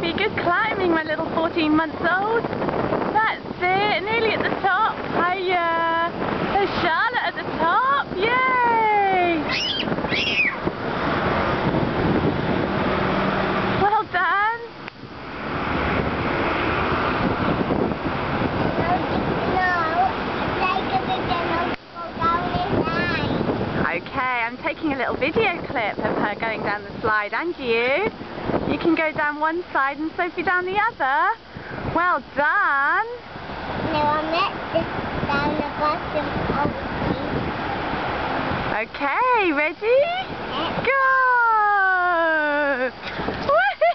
happy. Good climbing, my little 14-month-old. That's it. Nearly at the top. Hiya. There's Charlotte at the top. Yay! Well done. Okay, I'm taking a little video clip of her going down the slide, and you. You can go down one side and Sophie down the other. Well done. No, I'm not just down the bottom of the Okay, ready? Yeah. Go! Whee!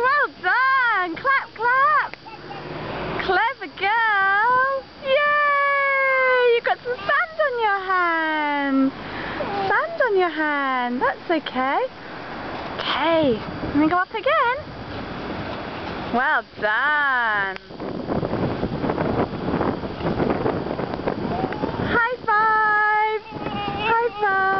Well done! Clap, clap! Clever girl! Yay! You got some sand on your hand. Sand on your hand. That's okay. Okay, let me go up again. Well done. High five. High five.